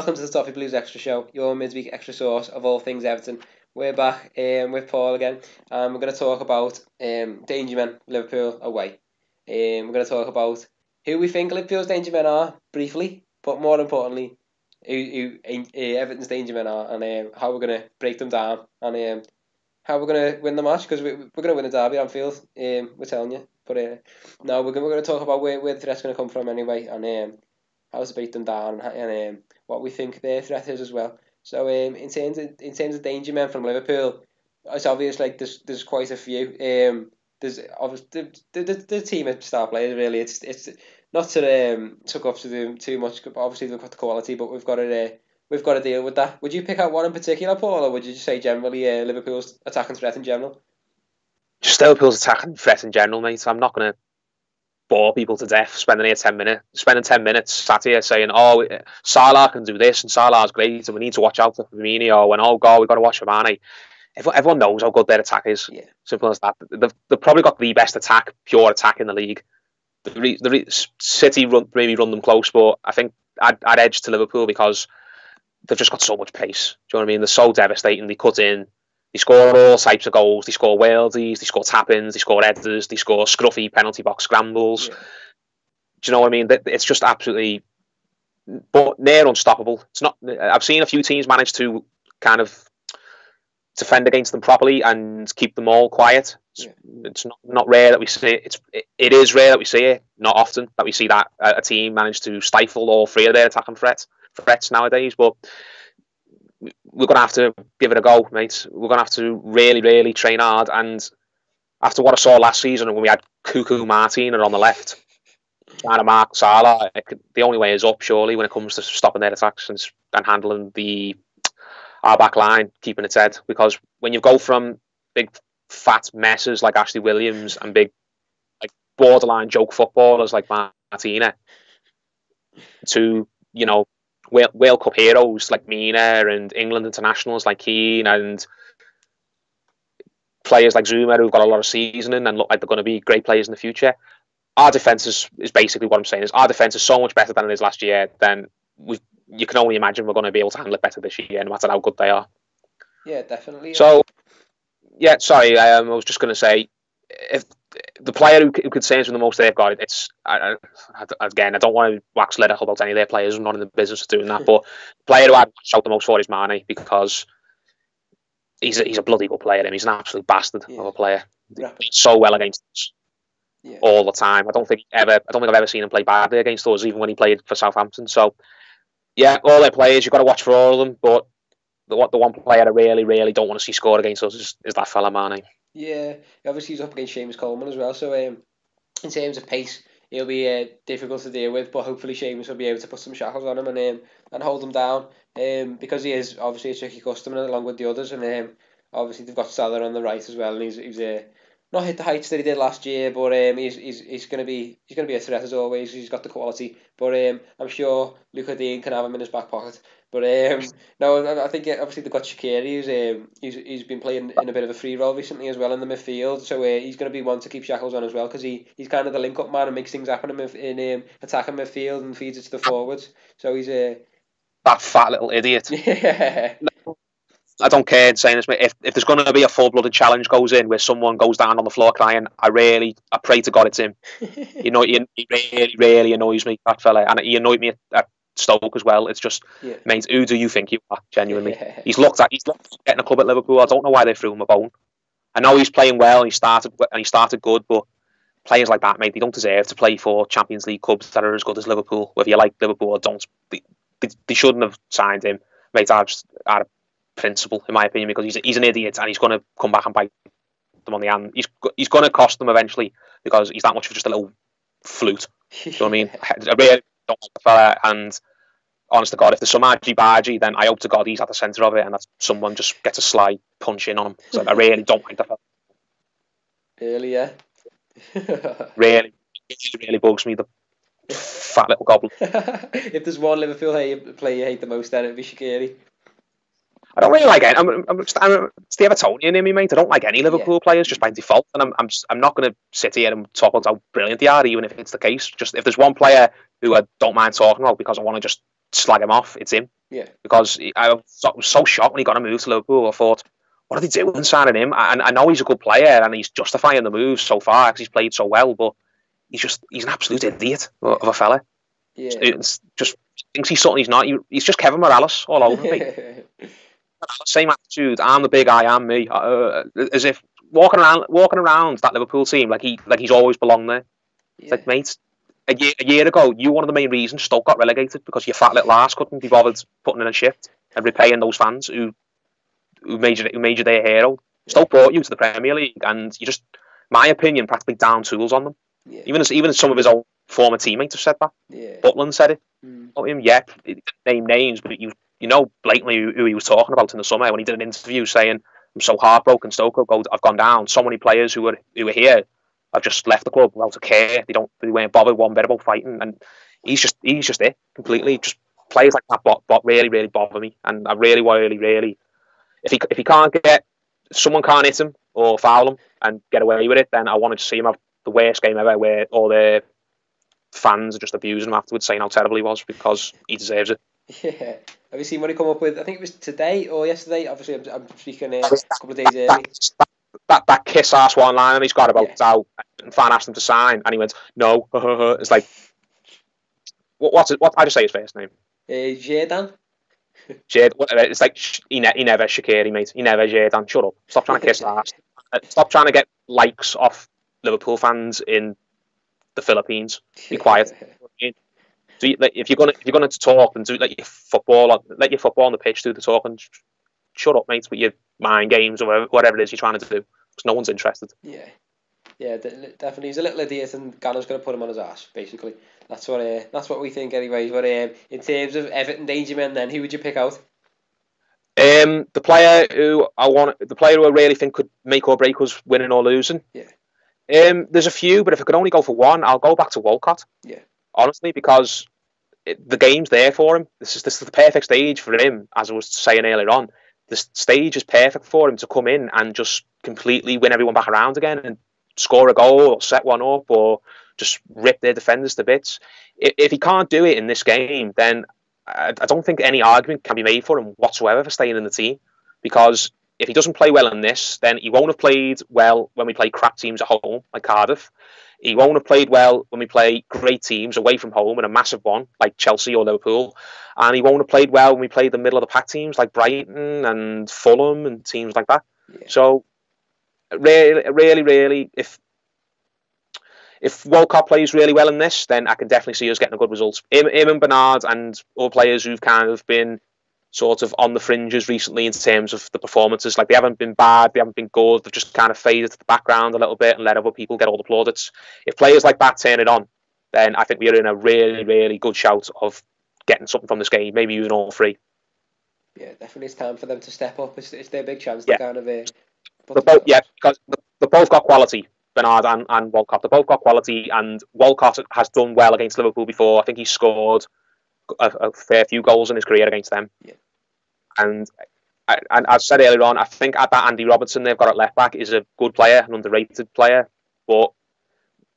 welcome to the Toffee Blues Extra Show, your midweek extra source of all things Everton. We're back with Paul again, and we're going to talk about danger men, Liverpool away. We're going to talk about who we think Liverpool's danger men are, briefly, but more importantly, who Everton's danger men are, and how we're going to break them down, and how we're going to win the match, because we're going to win the derby at Anfield, we're telling you. But no, we're going to talk about where the threat's going to come from anyway, and how to break them down, and what we think their threat is as well. So in terms of danger men from Liverpool, it's obvious like there's quite a few. There's obviously the team of star players really. It's not to tuck up to them too much. Obviously they've got the quality, but we've got to deal with that. Would you pick out one in particular, Paul, or would you just say generally Liverpool's attacking threat in general? Just Liverpool's attacking threat in general, mate. I'm not going to bore people to death spending 10 minutes sat here saying, oh, Salah can do this and Salah's great and we need to watch out for Firmino and oh god, we've got to watch for Mane. Everyone knows how good their attack is. Yeah. Simple as that. They've probably got the best pure attack in the league. The City maybe run them close, but I think I'd edge to Liverpool because they've just got so much pace. Do you know what I mean? They're so devastating. They cut in. They score all types of goals. They score worldies. They score tap-ins. They score headers. They score scruffy penalty box scrambles. Yeah. Do you know what I mean? It's just absolutely, but near unstoppable. It's not. I've seen a few teams manage to kind of defend against them properly and keep them all quiet. It's not rare that we see it. It is rare that we see it. Not often that we see that a team manage to stifle all three of their attacking threats nowadays. But we're going to have to give it a go, mate. We're going to have to really, really train hard. And after what I saw last season, when we had Cuckoo Martin on the left, trying to mark Salah, the only way is up, surely, when it comes to stopping their attacks and handling our back line, keeping its head. Because when you go from big, fat messes like Ashley Williams and big, like borderline joke footballers like Martina to, you know, World Cup heroes like Mina and England internationals like Keane and players like Zuma who've got a lot of seasoning and look like they're going to be great players in the future. Our defence is basically what I'm saying is our defence is so much better than it is last year. Then you can only imagine we're going to be able to handle it better this year, no matter how good they are. Yeah, definitely. So, yeah, sorry, I was just going to say, if the player who could say the most they've got, again, I don't want to wax lyrical about any of their players. I'm not in the business of doing that. But the player who I'd shout the most for is Mane because he's a bloody good player. He's an absolute bastard of a player. He's so well against us all the time. I don't think I've ever seen him play badly against us, even when he played for Southampton. So, yeah, all their players, you've got to watch for all of them. But the one player I really, really don't want to see score against us is that fella Mane. Yeah, obviously he's up against Seamus Coleman as well. So in terms of pace, he'll be difficult to deal with. But hopefully Seamus will be able to put some shackles on him and hold him down. Because he is obviously a tricky customer along with the others. And obviously they've got Salah on the right as well. And he's not hit the heights that he did last year, but he's going to be a threat as always. He's got the quality, but I'm sure Luca Dean can have him in his back pocket. But no, I think obviously they've got Shaqiri, he's been playing in a bit of a free role recently as well in the midfield, so he's going to be one to keep shackles on as well because he's kind of the link up man and makes things happen in attacking midfield and feeds it to the forwards. So he's that fat little idiot. Yeah. I don't care saying this, if there's going to be a full-blooded challenge goes in where someone goes down on the floor crying, I pray to God it's him. He really, really annoys me, that fella, and he annoyed me at Stoke as well. It's just, mate, who do you think you are, genuinely? Yeah. He's looked at getting a club at Liverpool. I don't know why they threw him a bone. I know he's playing well, and he started good, but players like that, mate, they don't deserve to play for Champions League clubs that are as good as Liverpool. Whether you like Liverpool or don't, they shouldn't have signed him, mate. Out of principle, in my opinion, because he's an idiot and he's going to come back and bite them on the hand. He's going to cost them eventually because he's that much of just a little flute. You know what I mean? I really don't like the fella, and honest to God, if there's some argy-bargy, then I hope to God he's at the centre of it and that someone just gets a sly punch in on him. So I really don't like the fella. Really, yeah? really bugs me, the fat little goblin. If there's one Liverpool player you hate the most, then it'd be Shaqiri. I don't really like it. It's the Evertonian in me, mate. I don't like any Liverpool players just by default, and I'm not going to sit here and talk about how brilliant they are, even if it's the case. Just if there's one player who I don't mind talking about because I want to just slag him off, it's him. Yeah. Because I was so shocked when he got a move to Liverpool. I thought, what are they doing signing him? And I know he's a good player and he's justifying the move so far because he's played so well, but he's an absolute idiot of a fella. Yeah. It's just thinks he's something he's not. He's just Kevin Morales all over me. Same attitude. I'm the big I am me. As if walking around that Liverpool team like he's always belonged there. Yeah. It's like, mate, a year ago, you were one of the main reasons Stoke got relegated because your fat little arse couldn't be bothered putting in a shift and repaying those fans who made you their hero. Stoke brought you to the Premier League, and you just, my opinion, practically down tools on them. Yeah. Even as some of his own former teammates have said that. Yeah. Butland said it. Mm. Him, yeah, he didn't name names, but you know blatantly who he was talking about in the summer when he did an interview saying, "I'm so heartbroken. Stoke I've gone down. So many players who were here have just left the club without a care. They weren't bothered one bit about fighting." And he's just it completely. Just players like that really bother me, and I really if he can't get someone can't hit him or foul him and get away with it, then I wanted to see him have the worst game ever where all the fans are just abusing him afterwards, saying how terrible he was because he deserves it. Yeah. Have you seen what he come up with? I think it was today or yesterday. Obviously, I'm speaking a couple of days early. That kiss ass one line and he's got about how fan asked him to sign and he went no. It's like what I just say his first name. Jadon. Jade, whatever. It's like he never Shaqiri, mate. He never Jadon. Shut up. Stop trying to kiss ass. Stop trying to get likes off Liverpool fans in the Philippines. Be quiet. So if you're gonna talk and let your football on the pitch do the talking, shut up, mate, with your mind games or whatever it is you're trying to do, because no one's interested. Yeah, definitely. He's a little idiot, and Ghana's going to put him on his ass. Basically, that's what we think, anyways. But in terms of Everton danger men, then who would you pick out? The player who I really think could make or break us winning or losing. Yeah. There's a few, but if I could only go for one, I'll go back to Walcott. Yeah. Honestly, because the game's there for him. This is the perfect stage for him, as I was saying earlier on. The stage is perfect for him to come in and just completely win everyone back around again and score a goal or set one up or just rip their defenders to bits. If he can't do it in this game, then I don't think any argument can be made for him whatsoever for staying in the team, because if he doesn't play well in this, then he won't have played well when we play crap teams at home like Cardiff. He won't have played well when we play great teams away from home in a massive one like Chelsea or Liverpool. And he won't have played well when we played the middle of the pack teams like Brighton and Fulham and teams like that. Yeah. So really, if Walcott plays really well in this, then I can definitely see us getting a good result. Him and Bernard and all players who've kind of been sort of on the fringes recently in terms of the performances. Like, they haven't been bad, they haven't been good, they've just kind of faded to the background a little bit and let other people get all the plaudits. If players like that turn it on, then I think we're in a really good shout of getting something from this game, maybe even all three. Yeah, definitely it's time for them to step up. It's their big chance to kind of... because they both got quality, Bernard and Walcott. They both got quality, and Walcott has done well against Liverpool before. I think he scored a fair few goals in his career against them. Yeah. And as I said earlier on, I think that Andy Robertson they've got at left back is a good player, an underrated player, but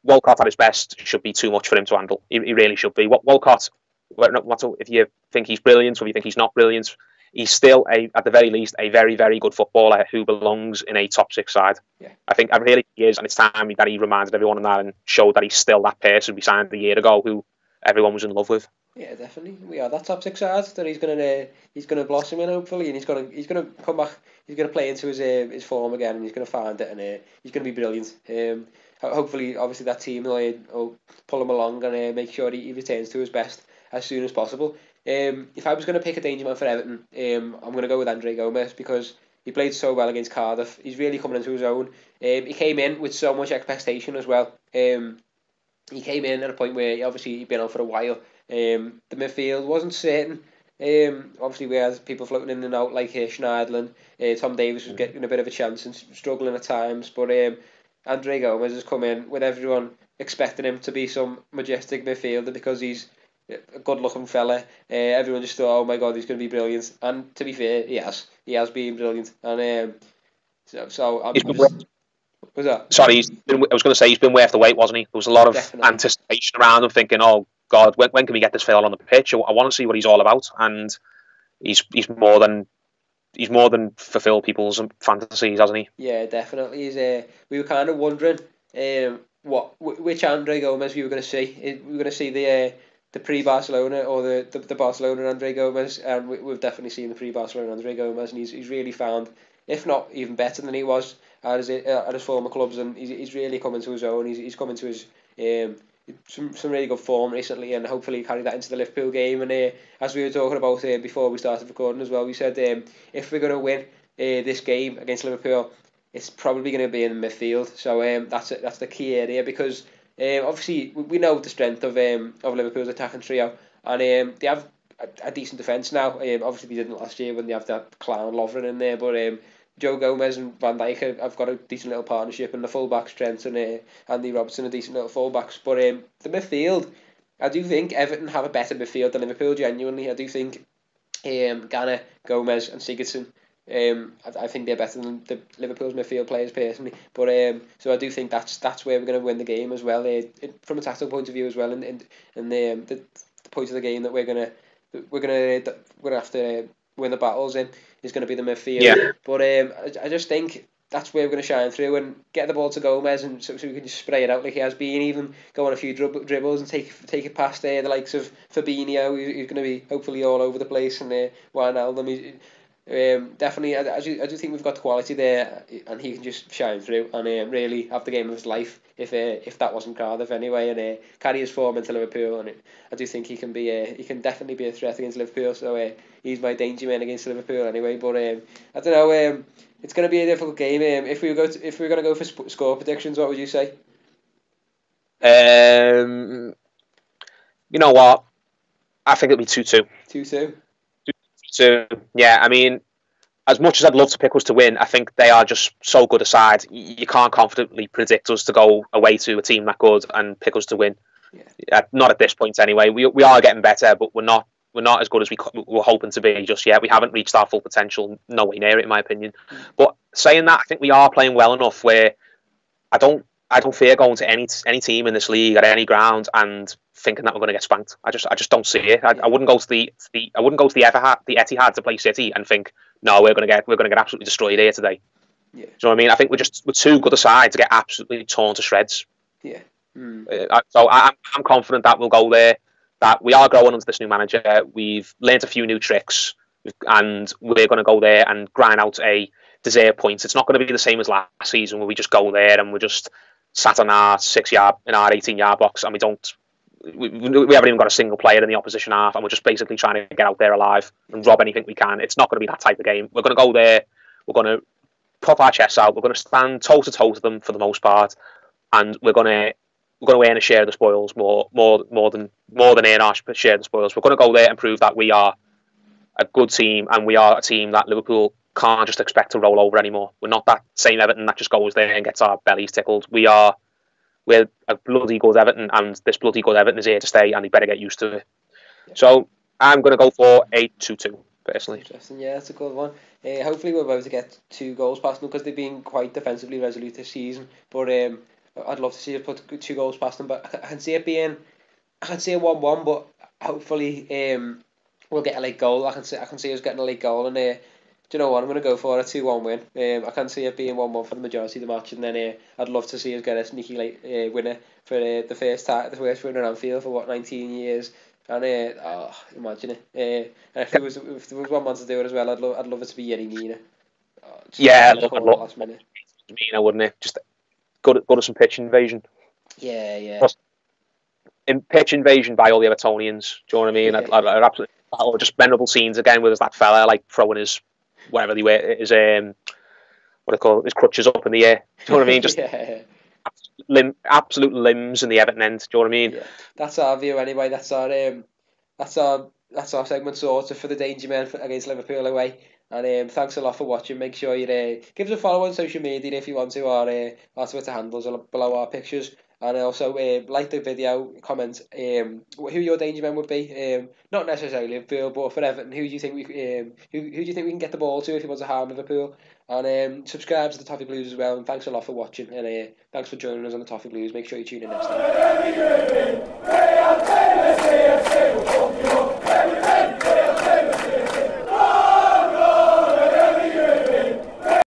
Walcott at his best should be too much for him to handle. He really should be. Walcott, if you think he's brilliant or you think he's not brilliant, he's still, at the very least, a very good footballer who belongs in a top six side. Yeah. I think really he is, and it's time that he reminded everyone of that and showed that he's still that person we signed a year ago who everyone was in love with. Yeah, definitely. We are that top six side that he's gonna blossom in, hopefully, and he's gonna come back. He's gonna play into his form again, and he's gonna find it, and he's gonna be brilliant. Hopefully, obviously, that team will pull him along and make sure he returns to his best as soon as possible. If I was going to pick a danger man for Everton, I'm going to go with Andre Gomes, because he played so well against Cardiff. He's really coming into his own. He came in with so much expectation as well. He came in at a point where obviously he'd been on for a while. The midfield wasn't certain. Obviously we had people floating in and out like Schneiderlin. Tom Davies was getting a bit of a chance and struggling at times, but Andre Gomes has come in with everyone expecting him to be some majestic midfielder because he's a good-looking fella. Everyone just thought, oh my god, he's going to be brilliant. And to be fair, he has been brilliant. And what's that? Sorry, I was going to say he's been worth the wait, wasn't he? There was a lot of anticipation around him, thinking, oh god, when can we get this fella on the pitch? I want to see what he's all about. And he's more than fulfilled people's fantasies, hasn't he? Yeah, definitely. We were kind of wondering which Andre Gomez we were going to see. We were going to see the pre-Barcelona or the Barcelona Andre Gomez, and we've definitely seen the pre-Barcelona Andre Gomez, and he's really found, if not even better than he was at his former clubs, and he's really coming to his own. He's coming to his some really good form recently, and hopefully carry that into the Liverpool game. And as we were talking about before we started recording as well, we said if we're going to win this game against Liverpool, it's probably going to be in the midfield. So that's the key area, because obviously we know the strength of Liverpool's attacking trio, and they have a decent defence now. Obviously they didn't last year when they have that clown Lovren in there, but Joe Gomez and Van Dijk have got a decent little partnership, and the full-back strength, and Andy Robertson a decent little full-backs. But the midfield, I do think Everton have a better midfield than Liverpool, genuinely. I do think Ghana, Gomez and Sigurdsson, I think they're better than the Liverpool's midfield players personally. But so I do think that's where we're going to win the game as well, from a tactical point of view as well, and the point of the game that we're gonna have to win the battles in is going to be the midfield. Yeah. But I just think that's where we're going to shine through and get the ball to Gomez, and so we can just spray it out like he has been, even go on a few dribbles and take it past the likes of Fabinho, who's going to be hopefully all over the place, and Wijnaldum. Definitely, I do think we've got the quality there, and he can just shine through and really have the game of his life if that wasn't Cardiff anyway, and carry his form into Liverpool. And I do think he can definitely be a threat against Liverpool. So he's my danger man against Liverpool anyway. But I don't know. It's going to be a difficult game. If we were going to go for score predictions, what would you say? You know what? I think it'll be 2-2. 2-2. So yeah, I mean, as much as I'd love to pick us to win, I think they are just so good a side. You can't confidently predict us to go away to a team that good and pick us to win. Yeah. Not at this point anyway. We are getting better, but we're not as good as we were hoping to be just yet. We haven't reached our full potential, no way near it in my opinion. But saying that, I think we are playing well enough where I don't fear going to any team in this league at any ground and thinking that we're going to get spanked. I just don't see it. I wouldn't go to the Etihad to play City and think, no, we're going to get absolutely destroyed here today. Yeah. Do you know what I mean? I think we're too good a side to get absolutely torn to shreds. Yeah. So I'm confident that we'll go there. That we are growing under this new manager. We've learnt a few new tricks, and we're going to go there and grind out a deserved points. It's not going to be the same as last season where we just go there and we're just sat on our 6-yard in our 18-yard box and we haven't even got a single player in the opposition half, and we're just basically trying to get out there alive and rob anything we can. It's not going to be that type of game. We're going to go there, we're going to pop our chests out, we're going to stand toe to toe to them for the most part, and we're going to earn a share of the spoils more than earn our share of the spoils. We're going to go there and prove that we are a good team, and we are a team that Liverpool can't just expect to roll over anymore. We're not that same Everton that just goes there and gets our bellies tickled. We're a bloody good Everton, and this bloody good Everton is here to stay, and they better get used to it. Yeah. So I'm going to go for a 2-2, personally. Interesting, yeah, that's a good one. Hopefully we'll be able to get 2 goals past them, because they've been quite defensively resolute this season. But I'd love to see us put 2 goals past them. But I can see it being, I can see a 1-1, but hopefully we'll get a late goal. I can see us getting a late goal, and do you know what? I'm going to go for a 2-1 win. I can see it being 1-1 for the majority of the match, and then I'd love to see us get a sneaky late winner for the first winner on Anfield for 19 years. And imagine it. And if there was one man to do it as well, I'd love it to be Yerry Mina. I'd love last minute. Mina, wouldn't it? Just go to some pitch invasion. Yeah. Plus, in pitch invasion by all the Evertonians. Do you know what I mean? I'd absolutely. Or just memorable scenes again where there's that fella like throwing his whatever they wear, his his crutches up in the air. Do you know what I mean? Just absolute limbs in the Everton end. Do you know what I mean? Yeah. That's our view anyway. That's our segment sorted for the Danger Men against Liverpool away. And thanks a lot for watching. Make sure you give us a follow on social media if you want to. Our Twitter handles are below our pictures. And also like the video, comment who your danger men would be. Not necessarily Liverpool, but for Everton, who do you think we can get the ball to if you want to harm Liverpool? And subscribe to the Toffee Blues as well. And thanks a lot for watching. And thanks for joining us on the Toffee Blues. Make sure you tune in next time.